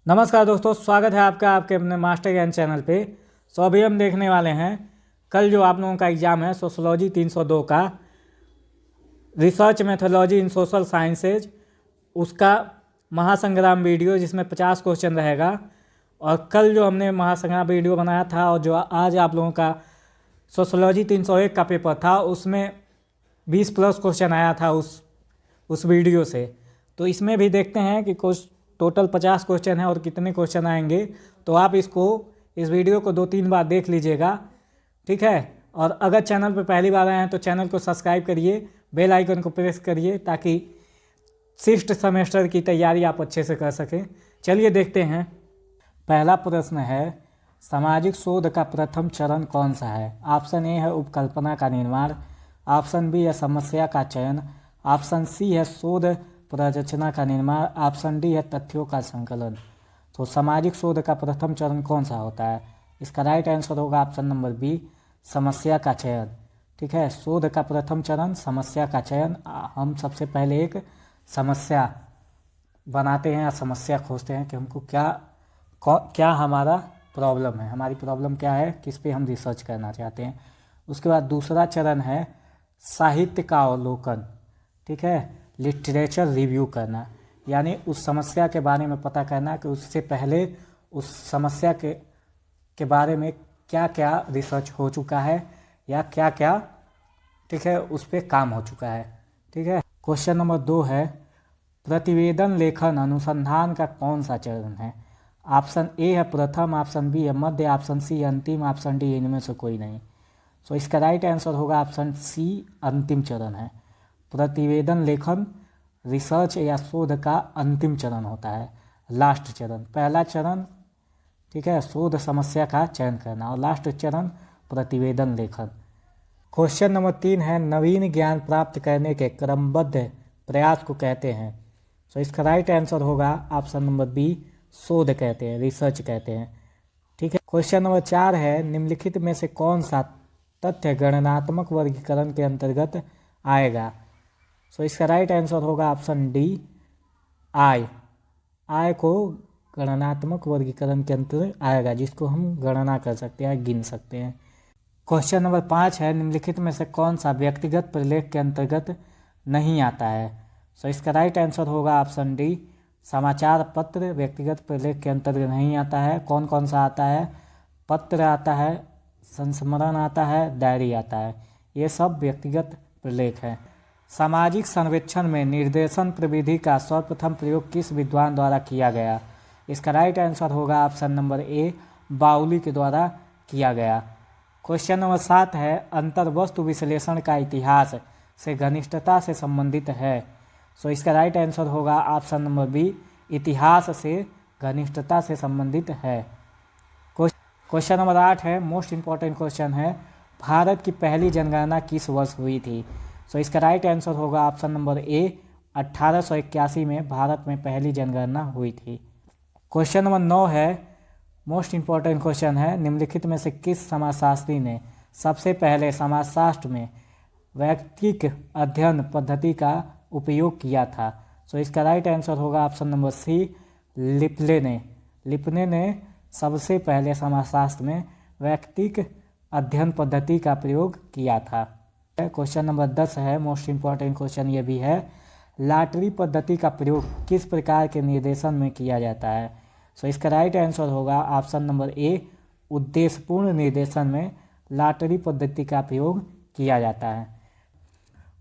नमस्कार दोस्तों, स्वागत है आपका आपके अपने मास्टर ज्ञान चैनल पे। सो अभी हम देखने वाले हैं कल जो आप लोगों का एग्ज़ाम है सोशोलॉजी 302 का रिसर्च मेथोलॉजी इन सोशल साइंसेज, उसका महासंग्राम वीडियो जिसमें 50 क्वेश्चन रहेगा। और कल जो हमने महासंग्राम वीडियो बनाया था और जो आज आप लोगों का सोशोलॉजी 301 का पेपर था उसमें 20+ क्वेश्चन आया था उस वीडियो से। तो इसमें भी देखते हैं कि कुछ टोटल 50 क्वेश्चन है और कितने क्वेश्चन आएंगे। तो आप इस वीडियो को 2-3 बार देख लीजिएगा, ठीक है। और अगर चैनल पर पहली बार आए हैं तो चैनल को सब्सक्राइब करिए, बेल आइकन को प्रेस करिए ताकि 6th सेमेस्टर की तैयारी आप अच्छे से कर सकें। चलिए देखते हैं। पहला प्रश्न है, सामाजिक शोध का प्रथम चरण कौन सा है? ऑप्शन ए है उपकल्पना का निर्माण, ऑप्शन बी है समस्या का चयन, ऑप्शन सी है शोध प्ररचना का निर्माण, ऑप्शन डी है तथ्यों का संकलन। तो सामाजिक शोध का प्रथम चरण कौन सा होता है? इसका राइट आंसर होगा ऑप्शन नंबर बी, समस्या का चयन। ठीक है, शोध का प्रथम चरण समस्या का चयन। हम सबसे पहले एक समस्या बनाते हैं या समस्या खोजते हैं कि हमको क्या हमारा प्रॉब्लम है, हमारी प्रॉब्लम क्या है, किस पे हम रिसर्च करना चाहते हैं। उसके बाद दूसरा चरण है साहित्य का अवलोकन, ठीक है, लिटरेचर रिव्यू करना, यानी उस समस्या के बारे में पता करना कि उससे पहले उस समस्या के बारे में क्या क्या रिसर्च हो चुका है या क्या क्या, ठीक है, उस पर काम हो चुका है। ठीक है। क्वेश्चन नंबर 2 है, प्रतिवेदन लेखन अनुसंधान का कौन सा चरण है? ऑप्शन ए है प्रथम, ऑप्शन बी है मध्य, ऑप्शन सी है अंतिम, ऑप्शन डी इनमें से कोई नहीं। सो इसका राइट आंसर होगा ऑप्शन सी, अंतिम चरण है। प्रतिवेदन लेखन रिसर्च या शोध का अंतिम चरण होता है, लास्ट चरण। पहला चरण, ठीक है, शोध समस्या का चयन करना, और लास्ट चरण प्रतिवेदन लेखन। क्वेश्चन नंबर 3 है, नवीन ज्ञान प्राप्त करने के क्रमबद्ध प्रयास को कहते हैं। सो इसका राइट आंसर होगा ऑप्शन नंबर बी, शोध कहते हैं, रिसर्च कहते हैं। ठीक है। क्वेश्चन नंबर 4 है, निम्नलिखित में से कौन सा तथ्य गणनात्मक वर्गीकरण के अंतर्गत आएगा? सो इसका राइट आंसर होगा ऑप्शन डी, आय को गणनात्मक वर्गीकरण के अंतर्गत आएगा, जिसको हम गणना कर सकते हैं, गिन सकते हैं। क्वेश्चन नंबर 5 है, निम्नलिखित में से कौन सा व्यक्तिगत प्रलेख के अंतर्गत नहीं आता है? सो इसका राइट आंसर होगा ऑप्शन डी, समाचार पत्र व्यक्तिगत प्रलेख के अंतर्गत नहीं आता है। कौन कौन सा आता है? पत्र आता है, संस्मरण आता है, डायरी आता है, ये सब व्यक्तिगत प्रलेख है। सामाजिक सर्वेक्षण में निर्देशन प्रविधि का सर्वप्रथम प्रयोग किस विद्वान द्वारा किया गया? इसका राइट आंसर होगा ऑप्शन नंबर ए, बाउली के द्वारा किया गया। क्वेश्चन नंबर 7 है, अंतर्वस्तु विश्लेषण का इतिहास से घनिष्ठता से संबंधित है। सो इसका राइट आंसर होगा ऑप्शन नंबर बी, इतिहास से घनिष्ठता से संबंधित है। क्वेश्चन नंबर 8 है, मोस्ट इंपॉर्टेंट क्वेश्चन है, भारत की पहली जनगणना किस वर्ष हुई थी? सो इसका राइट आंसर होगा ऑप्शन नंबर ए, 1881 में भारत में पहली जनगणना हुई थी। क्वेश्चन नंबर 9 है, मोस्ट इंपॉर्टेंट क्वेश्चन है, निम्नलिखित में से किस समाजशास्त्री ने सबसे पहले समाजशास्त्र में वैयक्तिक अध्ययन पद्धति का उपयोग किया था? सो इसका राइट आंसर होगा ऑप्शन नंबर सी, लिपने ने सबसे पहले समाजशास्त्र में वैयक्तिक अध्ययन पद्धति का प्रयोग किया था। क्वेश्चन नंबर 10 है, मोस्ट इंपॉर्टेंट क्वेश्चन ये भी है, लॉटरी पद्धति का प्रयोग किस प्रकार के निर्देशन में किया जाता है? सो इसका राइट आंसर होगा ऑप्शन नंबर ए, उद्देश्यपूर्ण निर्देशन में लॉटरी पद्धति का प्रयोग किया जाता है।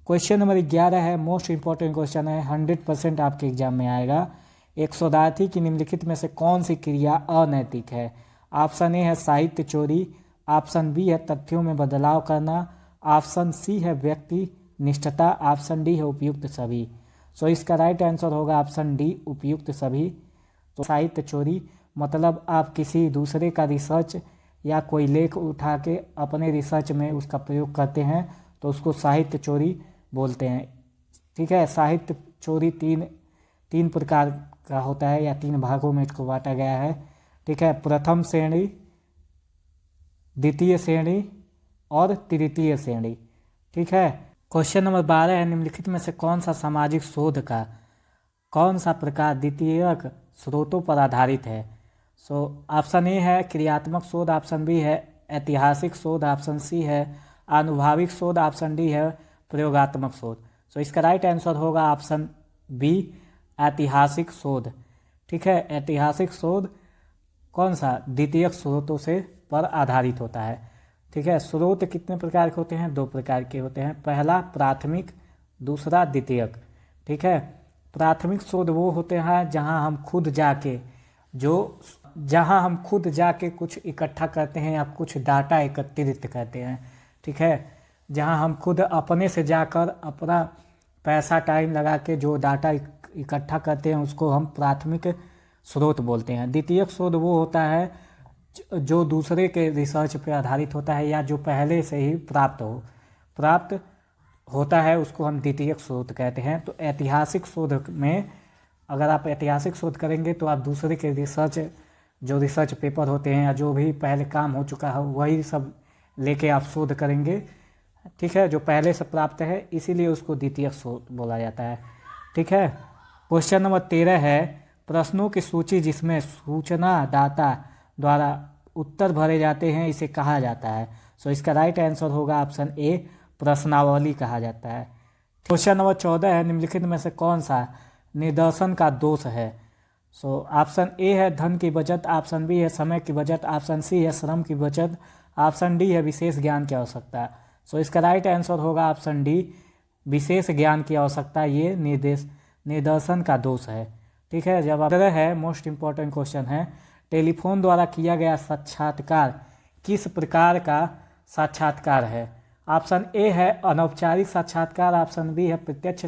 क्वेश्चन नंबर 11 है, मोस्ट इंपॉर्टेंट क्वेश्चन है, 100% आपके एग्जाम में आएगा। एक शोधार्थी की निम्नलिखित में से कौन सी क्रिया अनैतिक है? ऑप्शन ए है साहित्य चोरी, ऑप्शन बी है तथ्यों में बदलाव करना, ऑप्शन सी है व्यक्ति निष्ठता, ऑप्शन डी है उपयुक्त सभी। सो इसका राइट आंसर होगा ऑप्शन डी, उपयुक्त सभी। तो साहित्य चोरी मतलब आप किसी दूसरे का रिसर्च या कोई लेख उठा के अपने रिसर्च में उसका प्रयोग करते हैं तो उसको साहित्य चोरी बोलते हैं। ठीक है। साहित्य चोरी तीन प्रकार का होता है या 3 भागों में इसको बांटा गया है। ठीक है, प्रथम श्रेणी, द्वितीय श्रेणी और तृतीय श्रेणी। ठीक है। क्वेश्चन नंबर 12 है, निम्नलिखित में से कौन सा सामाजिक शोध का कौन सा प्रकार द्वितीयक स्रोतों पर आधारित है। सो ऑप्शन ए है क्रियात्मक शोध, ऑप्शन बी है ऐतिहासिक शोध, ऑप्शन सी है आनुभविक शोध, ऑप्शन डी है प्रयोगात्मक शोध। सो इसका राइट आंसर होगा ऑप्शन बी ऐतिहासिक शोध। ठीक है, ऐतिहासिक शोध कौन सा, द्वितीयक स्रोतों से पर आधारित होता है। ठीक है, स्रोत कितने प्रकार के होते हैं, 2 प्रकार के होते हैं, पहला प्राथमिक, दूसरा द्वितीयक। ठीक है, प्राथमिक शोध वो होते हैं जहां हम खुद जाके कुछ इकट्ठा करते हैं या कुछ डाटा एकत्रित करते हैं। ठीक है, जहां हम खुद अपने से जाकर अपना पैसा टाइम लगा के जो डाटा इकट्ठा करते हैं उसको हम प्राथमिक स्रोत बोलते हैं। द्वितीयक शोध वो होता है जो दूसरे के रिसर्च पे आधारित होता है या जो पहले से ही प्राप्त होता है, उसको हम द्वितीयक स्रोत कहते हैं। तो ऐतिहासिक शोध में अगर आप ऐतिहासिक शोध करेंगे तो आप दूसरे के रिसर्च पेपर होते हैं या जो भी पहले काम हो चुका है वही सब लेके आप शोध करेंगे। ठीक है, जो पहले से प्राप्त है, इसीलिए उसको द्वितीयक शोध बोला जाता है। ठीक है, क्वेश्चन नंबर 13 है प्रश्नों की सूची जिसमें सूचना दाता द्वारा उत्तर भरे जाते हैं इसे कहा जाता है। सो इसका राइट आंसर होगा ऑप्शन ए प्रश्नावली कहा जाता है। क्वेश्चन नंबर 14 है निम्नलिखित में से कौन सा निदर्शन का दोष है। सो ऑप्शन ए है धन की बचत, ऑप्शन बी है समय की बचत, ऑप्शन सी है श्रम की बचत, ऑप्शन डी है विशेष ज्ञान की आवश्यकता। सो इसका राइट आंसर होगा ऑप्शन डी विशेष ज्ञान की आवश्यकता, ये निदर्शन का दोष है। ठीक है, जवाब है मोस्ट इंपॉर्टेंट क्वेश्चन है टेलीफोन द्वारा किया गया साक्षात्कार किस प्रकार का साक्षात्कार है। ऑप्शन ए है अनौपचारिक साक्षात्कार, ऑप्शन बी है प्रत्यक्ष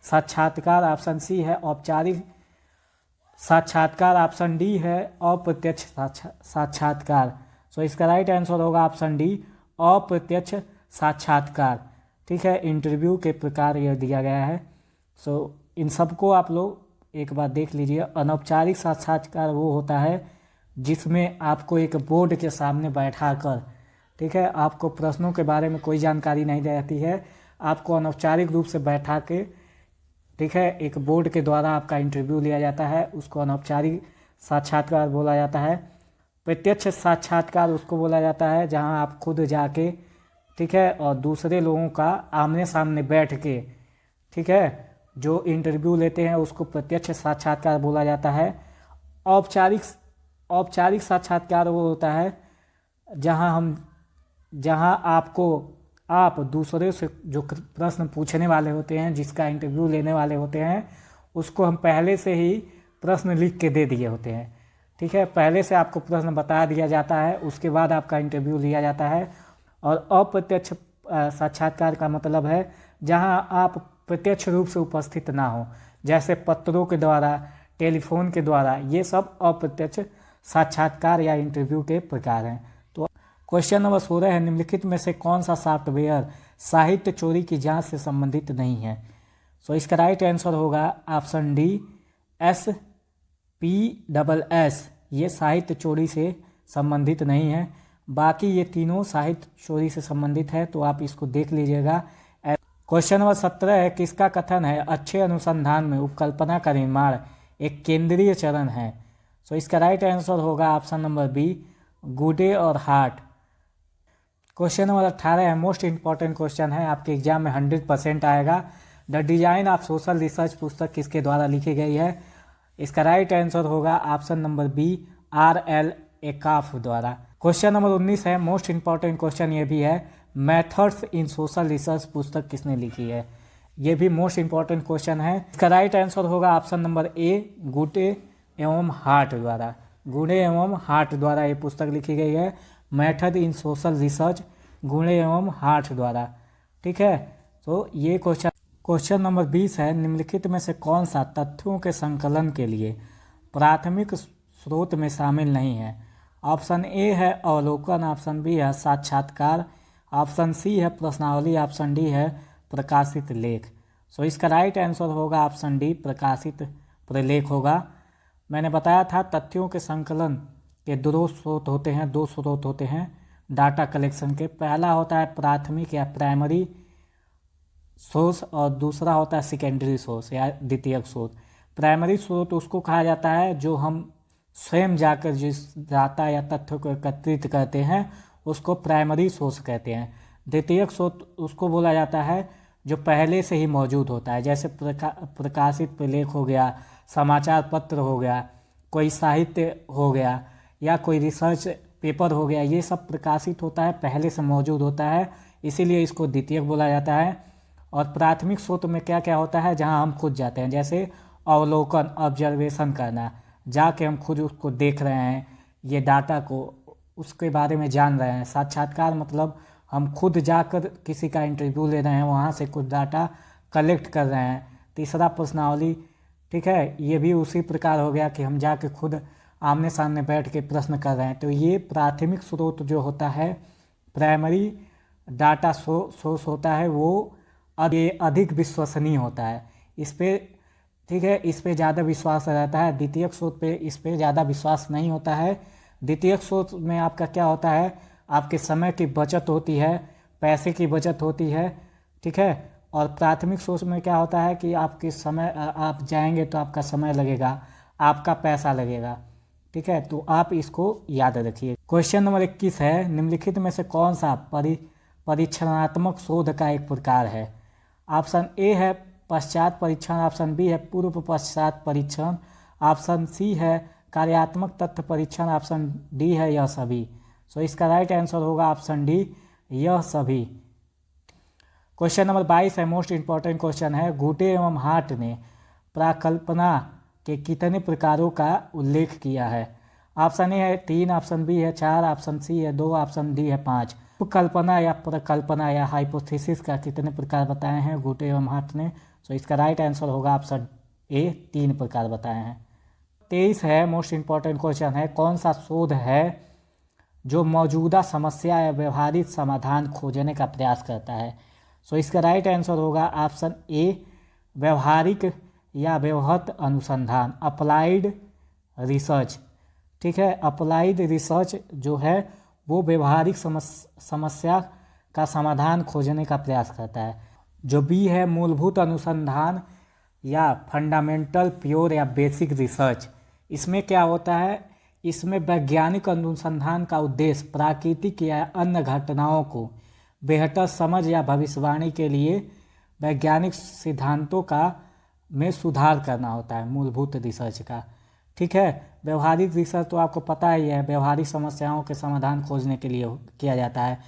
साक्षात्कार, ऑप्शन सी है औपचारिक साक्षात्कार, ऑप्शन डी है अप्रत्यक्ष साक्षात्कार। सो इसका राइट आंसर होगा ऑप्शन डी अप्रत्यक्ष साक्षात्कार। ठीक है, इंटरव्यू के प्रकार यह दिया गया है। सो इन सबको आप लोग एक बार देख लीजिए। अनौपचारिक साक्षात्कार वो होता है जिसमें आपको एक बोर्ड के सामने बैठाकर, ठीक है, आपको प्रश्नों के बारे में कोई जानकारी नहीं रहती है, आपको अनौपचारिक रूप से बैठा के, ठीक है, एक बोर्ड के द्वारा आपका इंटरव्यू लिया जाता है, उसको अनौपचारिक साक्षात्कार बोला जाता है। प्रत्यक्ष साक्षात्कार उसको बोला जाता है जहां आप खुद जाके, ठीक है, और दूसरे लोगों का आमने सामने बैठ के, ठीक है, जो इंटरव्यू लेते हैं उसको प्रत्यक्ष साक्षात्कार बोला जाता है। औपचारिक साक्षात्कार वो होता है जहां आप दूसरे से जो प्रश्न पूछने वाले होते हैं, जिसका इंटरव्यू लेने वाले होते हैं, उसको हम पहले से ही प्रश्न लिख के दे दिए होते हैं। ठीक है, पहले से आपको प्रश्न बता दिया जाता है, उसके बाद आपका इंटरव्यू लिया जाता है। और अप्रत्यक्ष साक्षात्कार का मतलब है जहां आप प्रत्यक्ष रूप से उपस्थित ना हो, जैसे पत्रों के द्वारा, टेलीफोन के द्वारा, ये सब अप्रत्यक्ष साक्षात्कार या इंटरव्यू के प्रकार हैं। तो क्वेश्चन नंबर 16 है निम्नलिखित में से कौन सा सॉफ्टवेयर साहित्य चोरी की जांच से संबंधित नहीं है। सो इसका राइट आंसर होगा ऑप्शन डी SPSS, ये साहित्य चोरी से संबंधित नहीं है। बाकी ये तीनों साहित्य चोरी से संबंधित है, तो आप इसको देख लीजिएगा। क्वेश्चन नंबर 17 है किसका कथन है अच्छे अनुसंधान में उपकल्पना का निर्माण एक केंद्रीय चरण है। सो इसका राइट आंसर होगा ऑप्शन नंबर बी गुडे और हार्ट। क्वेश्चन नंबर 18 है मोस्ट इंपॉर्टेंट क्वेश्चन है, आपके एग्जाम में 100% आएगा। The design of social research पुस्तक किसके द्वारा लिखी गई है। इसका राइट आंसर होगा ऑप्शन नंबर बी RL एकाफ द्वारा। क्वेश्चन नंबर 19 है मोस्ट इंपॉर्टेंट क्वेश्चन ये भी है, मेथड्स इन सोशल रिसर्च पुस्तक किसने लिखी है। ये भी मोस्ट इंपॉर्टेंट क्वेश्चन है। इसका राइट आंसर होगा ऑप्शन नंबर ए गुडे एवं हार्ट द्वारा। गुडे एवं हार्ट द्वारा ये पुस्तक लिखी गई है, मेथड इन सोशल रिसर्च, गुडे एवं हार्ट द्वारा। ठीक है, तो ये क्वेश्चन नंबर 20 है निम्नलिखित में से कौन सा तथ्यों के संकलन के लिए प्राथमिक स्रोत में शामिल नहीं है। ऑप्शन ए है अवलोकन, ऑप्शन बी है साक्षात्कार, ऑप्शन सी है प्रश्नावली, ऑप्शन डी है प्रकाशित लेख। सो इसका राइट आंसर होगा ऑप्शन डी प्रकाशित प्रलेख होगा। मैंने बताया था तथ्यों के संकलन के दो स्रोत होते हैं डाटा कलेक्शन के। पहला होता है प्राथमिक या प्राइमरी सोर्स और दूसरा होता है सेकेंडरी सोर्स या द्वितीयक स्रोत। प्राइमरी स्रोत उसको कहा जाता है जो हम स्वयं जाकर जिस डाटा या तथ्य को एकत्रित करते हैं उसको प्राइमरी सोर्स कहते हैं। द्वितीयक स्रोत उसको बोला जाता है जो पहले से ही मौजूद होता है, जैसे प्रकाशित प्रलेख हो गया, समाचार पत्र हो गया, कोई साहित्य हो गया या कोई रिसर्च पेपर हो गया, ये सब प्रकाशित होता है, पहले से मौजूद होता है, इसीलिए इसको द्वितीयक बोला जाता है। और प्राथमिक स्रोत में क्या क्या होता है, जहाँ हम खुद जाते हैं, जैसे अवलोकन, ऑब्जर्वेशन करना, जाके हम खुद उसको देख रहे हैं, ये डाटा को उसके बारे में जान रहे हैं। साक्षात्कार मतलब हम खुद जाकर किसी का इंटरव्यू ले रहे हैं, वहाँ से कुछ डाटा कलेक्ट कर रहे हैं। तीसरा प्रश्नावली, ठीक है, ये भी उसी प्रकार हो गया कि हम जाके खुद आमने सामने बैठ के प्रश्न कर रहे हैं। तो ये प्राथमिक स्रोत जो होता है, प्राइमरी डाटा सोर्स होता है, वो अधिक विश्वसनीय होता है। इस पे, ठीक है, इस पे ज़्यादा विश्वास रहता है। द्वितीयक स्रोत पे इस पे ज़्यादा विश्वास नहीं होता है। द्वितीयक स्रोत में आपका क्या होता है, आपके समय की बचत होती है, पैसे की बचत होती है, ठीक है। और प्राथमिक स्रोत में क्या होता है कि आपके समय, आप जाएंगे तो आपका समय लगेगा, आपका पैसा लगेगा, ठीक है। तो आप इसको याद रखिए। क्वेश्चन नंबर 21 है, निम्नलिखित में से कौन सा परीक्षणात्मक शोध का एक प्रकार है। ऑप्शन ए है पश्चात परीक्षण, ऑप्शन बी है पूर्व पश्चात परीक्षण, ऑप्शन सी है कार्यात्मक तथ्य परीक्षण, ऑप्शन डी है यह सभी। सो इसका राइट आंसर होगा ऑप्शन डी, यह सभी। क्वेश्चन नंबर 22 है, मोस्ट इंपॉर्टेंट क्वेश्चन है, घुटे एवं हाट ने प्राकल्पना के कितने प्रकारों का उल्लेख किया है। ऑप्शन ए है 3, ऑप्शन बी है 4, ऑप्शन सी है 2, ऑप्शन डी है 5। कल्पना या प्रकल्पना या हाइपोथेसिस का कितने प्रकार बताए हैं घुटे एवं हाट ने। सो इसका राइट आंसर होगा ऑप्शन ए, 3 प्रकार बताए हैं। 23 है, मोस्ट इंपॉर्टेंट क्वेश्चन है, कौन सा शोध है जो मौजूदा समस्या या व्यवहारिक समाधान खोजने का प्रयास करता है। सो इसका राइट आंसर होगा ऑप्शन ए, व्यवहारिक या व्यवहत अनुसंधान, अप्लाइड रिसर्च, ठीक है। अप्लाइड रिसर्च जो है वो व्यवहारिक समस्या का समाधान खोजने का प्रयास करता है। जो बी है मूलभूत अनुसंधान या फंडामेंटल प्योर या बेसिक रिसर्च, इसमें क्या होता है, इसमें वैज्ञानिक अनुसंधान का उद्देश्य प्राकृतिक या अन्य घटनाओं को बेहतर समझ या भविष्यवाणी के लिए वैज्ञानिक सिद्धांतों का में सुधार करना होता है, मूलभूत रिसर्च का, ठीक है। व्यवहारिक रिसर्च तो आपको पता ही है, व्यवहारिक समस्याओं के समाधान खोजने के लिए किया जाता है।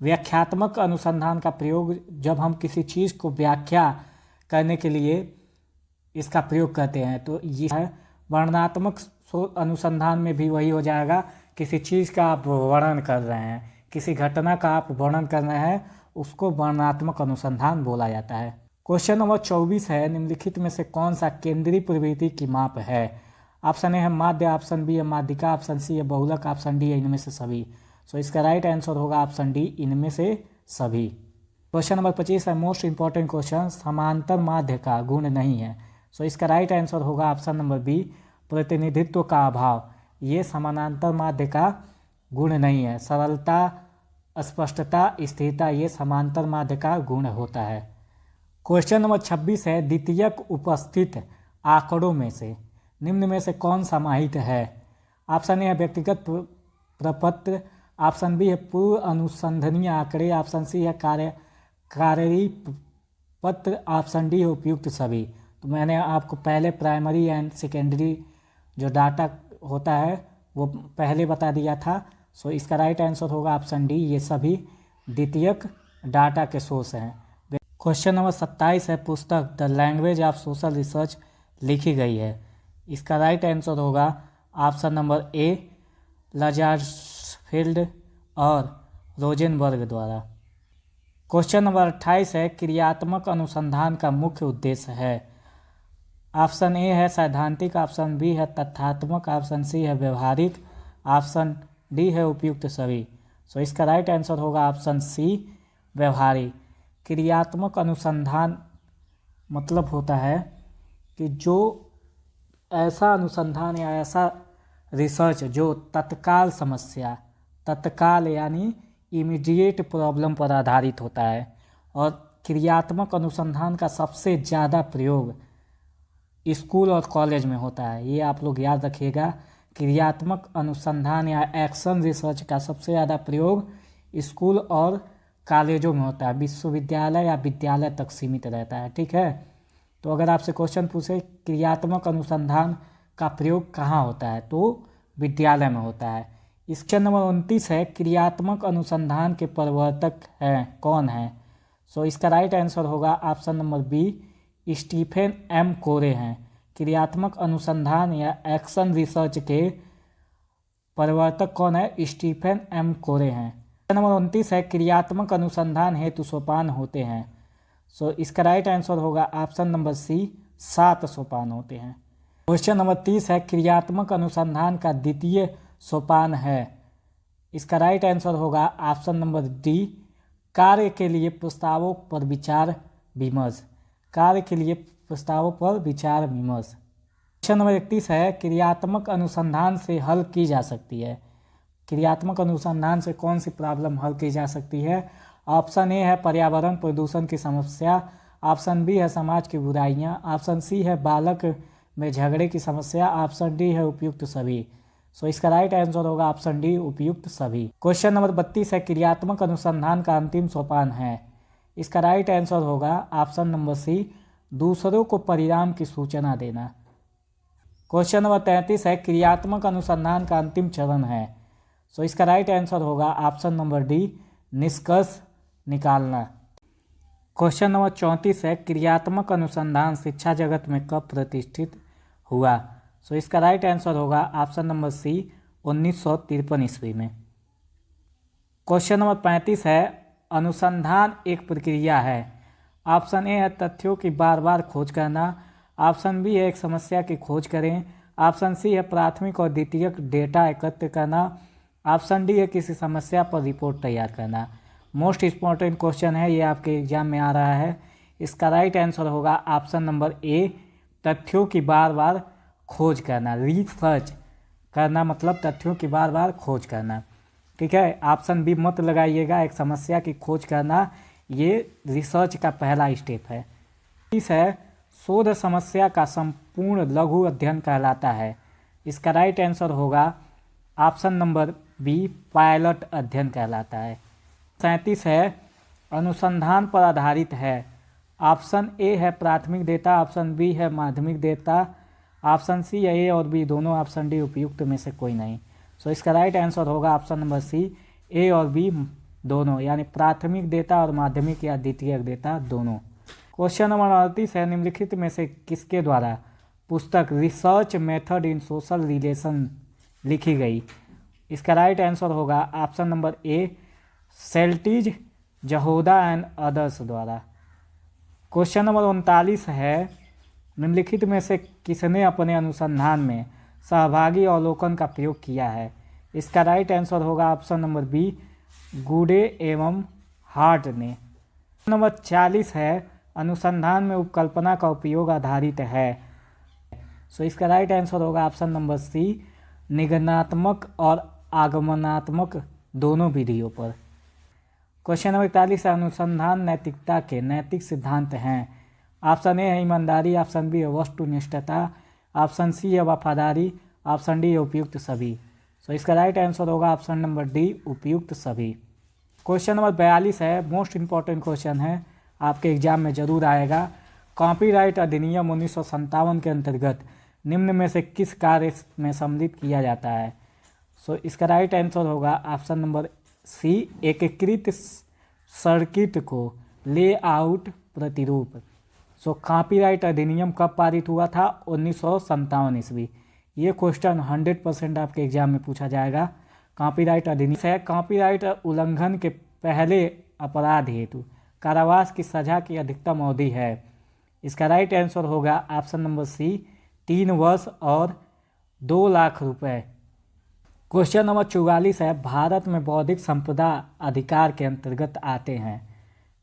व्याख्यात्मक अनुसंधान का प्रयोग जब हम किसी चीज़ को व्याख्या करने के लिए इसका प्रयोग करते हैं, तो ये है। वर्णनात्मक अनुसंधान में भी वही हो जाएगा, किसी चीज़ का आप वर्णन कर रहे हैं, किसी घटना का आप वर्णन कर रहे हैं, उसको वर्णनात्मक अनुसंधान बोला जाता है। क्वेश्चन नंबर 24 है, निम्नलिखित में से कौन सा केंद्रीय प्रवृत्ति की माप है। ऑप्शन ए है माध्य, ऑप्शन बी है माध्यिका, ऑप्शन सी है बहुलक, ऑप्शन डी है इनमें से सभी। सो इसका राइट आंसर होगा ऑप्शन डी, इनमें से सभी। क्वेश्चन नंबर 25 है, मोस्ट इंपॉर्टेंट क्वेश्चन, समांतर माध्य का गुण नहीं है। सो इसका राइट आंसर होगा ऑप्शन नंबर बी, प्रतिनिधित्व का अभाव, ये समानांतर माध्य का गुण नहीं है। सरलता, स्पष्टता, स्थिरता, ये समांतर माध्य का गुण होता है। क्वेश्चन नंबर 26 है, द्वितीयक उपस्थित आंकड़ों में से निम्न में से कौन सा माहित है। ऑप्शन ए है व्यक्तिगत प्रपत्र, ऑप्शन बी है पूर्व अनुसंधानीय आंकड़े, ऑप्शन सी है कार्यकारी पत्र, ऑप्शन डी है उपयुक्त सभी। तो मैंने आपको पहले प्राइमरी एंड सेकेंडरी जो डाटा होता है वो पहले बता दिया था। सो इसका राइट आंसर होगा ऑप्शन डी, ये सभी द्वितीयक डाटा के सोर्स हैं। क्वेश्चन नंबर 27 है, पुस्तक the language of social research लिखी गई है। इसका राइट आंसर होगा ऑप्शन नंबर ए, लजार्सफील्ड और रोजेनबर्ग द्वारा। क्वेश्चन नंबर 28 है, क्रियात्मक अनुसंधान का मुख्य उद्देश्य है। ऑप्शन ए है सैद्धांतिक, ऑप्शन बी है तथ्यात्मक, ऑप्शन सी है व्यवहारिक, ऑप्शन डी है उपयुक्त सभी। सो इसका राइट आंसर होगा ऑप्शन सी, व्यवहारिक। क्रियात्मक अनुसंधान मतलब होता है कि जो ऐसा अनुसंधान या ऐसा रिसर्च जो तत्काल समस्या, तत्काल यानी इमीडिएट प्रॉब्लम पर आधारित होता है। और क्रियात्मक अनुसंधान का सबसे ज़्यादा प्रयोग स्कूल और कॉलेज में होता है। ये आप लोग याद रखिएगा। क्रियात्मक अनुसंधान या एक्शन रिसर्च का सबसे ज़्यादा प्रयोग स्कूल और कॉलेजों में होता है, विश्वविद्यालय या विद्यालय तक सीमित रहता है। ठीक है, तो अगर आपसे क्वेश्चन पूछे क्रियात्मक अनुसंधान का प्रयोग कहाँ होता है, तो विद्यालय में होता है। क्वेश्चन नंबर 29 है, क्रियात्मक अनुसंधान के प्रवर्तक हैं कौन हैं? सो इसका राइट आंसर होगा option number b, Stephen M Corey हैं। क्रियात्मक अनुसंधान या एक्शन रिसर्च के प्रवर्तक कौन है? स्टीफन एम कोरे हैं। क्वेश्चन नंबर 29 है, क्रियात्मक अनुसंधान हेतु सोपान होते हैं। सो इसका राइट आंसर होगा ऑप्शन नंबर सी, 7 सोपान होते हैं। क्वेश्चन नंबर 30 है, क्रियात्मक अनुसंधान का द्वितीय सोपान है। इसका राइट आंसर होगा ऑप्शन नंबर डी, कार्य के लिए प्रस्तावों पर विचार विमर्श। कार्य के लिए प्रस्तावों पर विचार विमर्श। क्वेश्चन नंबर 31 है, क्रियात्मक अनुसंधान से हल की जा सकती है। क्रियात्मक अनुसंधान से कौन सी प्रॉब्लम हल की जा सकती है? ऑप्शन ए है पर्यावरण प्रदूषण की समस्या, ऑप्शन बी है समाज की बुराइयां, ऑप्शन सी है बालक में झगड़े की समस्या, ऑप्शन डी है उपयुक्त सभी। सो इसका राइट आंसर होगा ऑप्शन डी, उपयुक्त सभी। क्वेश्चन नंबर 32 है, क्रियात्मक अनुसंधान का अंतिम सोपान है। इसका राइट आंसर होगा ऑप्शन नंबर सी, दूसरों को परिणाम की सूचना देना। क्वेश्चन नंबर 33 है, क्रियात्मक अनुसंधान का अंतिम चरण है। सो इसका राइट आंसर होगा ऑप्शन नंबर डी, निष्कर्ष निकालना। क्वेश्चन नंबर 34 है, क्रियात्मक अनुसंधान शिक्षा जगत में कब प्रतिष्ठित हुआ? सो इसका राइट आंसर होगा ऑप्शन नंबर सी, 1953 ईस्वी में। क्वेश्चन नंबर 35 है, अनुसंधान एक प्रक्रिया है। ऑप्शन ए है तथ्यों की बार बार खोज करना, ऑप्शन बी है एक समस्या की खोज करें, ऑप्शन सी है प्राथमिक और द्वितीयक डेटा एकत्र करना, ऑप्शन डी है किसी समस्या पर रिपोर्ट तैयार करना। मोस्ट इम्पॉर्टेंट क्वेश्चन है, ये आपके एग्जाम में आ रहा है। इसका राइट आंसर होगा ऑप्शन नंबर ए, तथ्यों की बार बार खोज करना। रिसर्च करना मतलब तथ्यों की बार बार खोज करना। ठीक है, ऑप्शन बी मत लगाइएगा, एक समस्या की खोज करना ये रिसर्च का पहला स्टेप है। इस है, शोध समस्या का संपूर्ण लघु अध्ययन कहलाता है। इसका राइट आंसर होगा ऑप्शन नंबर बी, पायलट अध्ययन कहलाता है। 37 है, अनुसंधान पर आधारित है। ऑप्शन ए है प्राथमिक डेटा, ऑप्शन बी है माध्यमिक डेटा, ऑप्शन सी है ए और बी दोनों, ऑप्शन डी उपयुक्त में से कोई नहीं। सो इसका राइट आंसर होगा ऑप्शन नंबर सी, ए और बी दोनों, यानी प्राथमिक डेटा और माध्यमिक या द्वितीयक डेटा दोनों। क्वेश्चन नंबर 38 है, निम्नलिखित में से किसके द्वारा पुस्तक research method in social relation लिखी गई? इसका राइट आंसर होगा option number A, Selltiz, Jahoda and others द्वारा। क्वेश्चन नंबर 39 है, निम्नलिखित में से किसने अपने अनुसंधान में सहभागी अवलोकन का प्रयोग किया है? इसका राइट आंसर होगा ऑप्शन नंबर बी, गुडे एवं हार्ट ने। नंबर 40 है, अनुसंधान में उपकल्पना का उपयोग आधारित है। सो इसका राइट आंसर होगा ऑप्शन नंबर सी, निगमनात्मक और आगमनात्मक दोनों विधियों पर। क्वेश्चन नंबर 41 है, अनुसंधान नैतिकता के नैतिक सिद्धांत हैं। ऑप्शन ए है ईमानदारी, ऑप्शन बी है वस्तुनिष्ठता, ऑप्शन सी है वफादारी, ऑप्शन डी है उपयुक्त सभी। सो इसका राइट आंसर होगा ऑप्शन नंबर डी, उपयुक्त सभी। क्वेश्चन नंबर 42 है, मोस्ट इम्पॉर्टेंट क्वेश्चन है, आपके एग्जाम में जरूर आएगा। कॉपीराइट अधिनियम 1957 के अंतर्गत निम्न में से किस कार्य में सम्मिलित किया जाता है? सो इसका राइट आंसर होगा ऑप्शन नंबर सी, एकीकृत सर्किट को लेआउट प्रतिरूप। सो कॉपीराइट अधिनियम कब पारित हुआ था? 1957 ईस्वी। ये क्वेश्चन 100% आपके एग्जाम में पूछा जाएगा। कॉपीराइट अधिनियम है, कॉपीराइट उल्लंघन के पहले अपराध हेतु कारावास की सजा की अधिकतम अवधि है। इसका राइट आंसर होगा ऑप्शन नंबर सी, 3 वर्ष और 2 लाख रुपए। क्वेश्चन नंबर 44 है, भारत में बौद्धिक संपदा अधिकार के अंतर्गत आते हैं।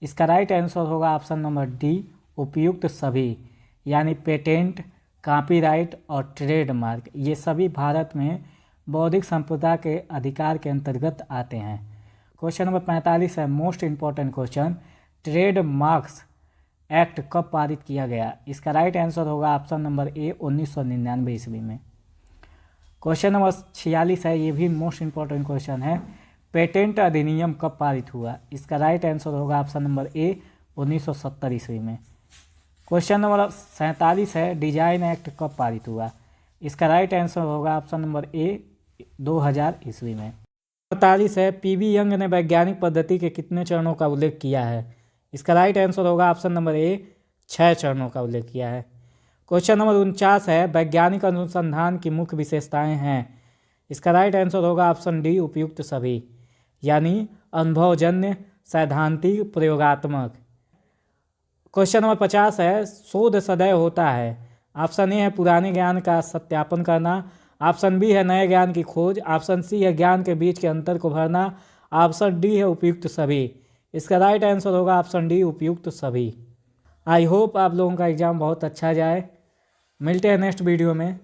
इसका राइट आंसर होगा ऑप्शन नंबर डी, उपयुक्त सभी, यानी पेटेंट, कॉपीराइट और ट्रेडमार्क, ये सभी भारत में बौद्धिक संपदा के अधिकार के अंतर्गत आते हैं। क्वेश्चन नंबर 45 है, most important question, trademarks act कब पारित किया गया? इसका राइट आंसर होगा ऑप्शन नंबर ए 1999 ईस्वी में। क्वेश्चन नंबर 46 है, ये भी मोस्ट इंपॉर्टेंट क्वेश्चन है। पेटेंट अधिनियम कब पारित हुआ? इसका राइट आंसर होगा ऑप्शन नंबर ए 1970 ईस्वी में। क्वेश्चन नंबर 47 है, डिजाइन एक्ट कब पारित हुआ? इसका राइट आंसर होगा ऑप्शन नंबर ए 2000 ईस्वी में। 48 है, पीवी यंग ने वैज्ञानिक पद्धति के कितने चरणों का उल्लेख किया है? इसका राइट आंसर होगा ऑप्शन नंबर ए 6 चरणों का उल्लेख किया है। क्वेश्चन नंबर 49 है, वैज्ञानिक अनुसंधान की मुख्य विशेषताएं हैं। इसका राइट आंसर होगा ऑप्शन डी उपयुक्त सभी, यानी अनुभवजन्य, सैद्धांतिक, प्रयोगात्मक। क्वेश्चन नंबर 50 है, शोध सदैव होता है। ऑप्शन ए है पुराने ज्ञान का सत्यापन करना, ऑप्शन बी है नए ज्ञान की खोज, ऑप्शन सी है ज्ञान के बीच के अंतर को भरना, ऑप्शन डी है उपयुक्त सभी। इसका राइट आंसर होगा ऑप्शन डी उपयुक्त सभी। आई होप आप लोगों का एग्ज़ाम बहुत अच्छा जाए। मिलते हैं नेक्स्ट वीडियो में।